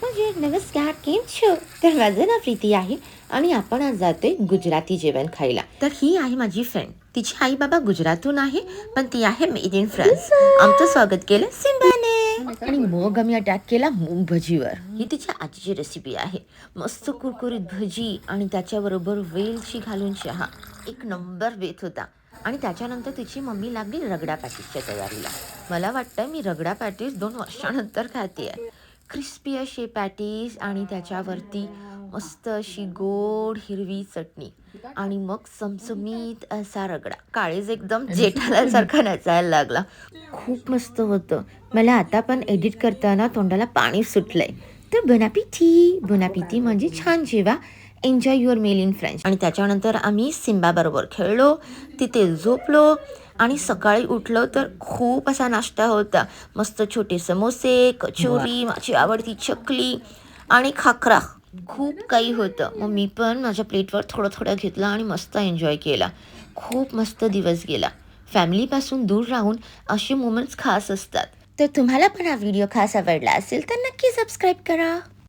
म्हणजे नमस्कार, केम छो? तर माझं नाव प्रीती आहे आणि आपण आज जातोय गुजराती जेवण खायला. तर ही आहे माझी फ्रेंड. तिची आई बाबा गुजरातहून आहे, पण ती आहे मेड इन फ्रान्स. आमचं स्वागत केलं सिम्बाने आणि मग आम्ही अटॅक केला मूग भजीवर. ही तिच्या आजीची रेसिपी आहे. मस्त कुरकुरीत भजी आणि त्याच्याबरोबर वेलची घालून चहा. एक नंबर बेत होता. आणि त्याच्यानंतर तिची मम्मी लागली रगडा पॅटीसच्या तयारीला. मला वाटतं मी रगडा पॅटीस 2 वर्षानंतर खाते. क्रिस्पी असे पॅटीस आणि त्याच्यावरती मस्त अशी गोड हिरवी चटणी आणि मग चमचमीत असा रगडा. काळीज एकदम जेठालालसारखा नचायला लागला. खूप मस्त होतं. मला आता पण एडिट करताना तोंडाला पाणी सुटलंय. तर बोनापिटी. बोनापिटी म्हणजे छान जेवा. Enjoy your meal in French. आणि त्याच्यानंतर आम्ही सिम्बाबरोबर खेळलो, तिथे झोपलो आणि सकाळी उठलो तर खूप असा नाश्ता होता. मस्त छोटे समोसे, कचोरी, माझी आवडती चकली आणि खाकरा. खूप काही होतं. मग मी पण माझ्या प्लेटवर थोडं थोडं घेतलं आणि मस्त एन्जॉय केला. खूप मस्त दिवस गेला. फॅमिलीपासून दूर राहून असे मोमेंट्स खास असतात. तर तुम्हाला पण हा व्हिडिओ खास आवडला असेल तर नक्की सबस्क्राईब करा.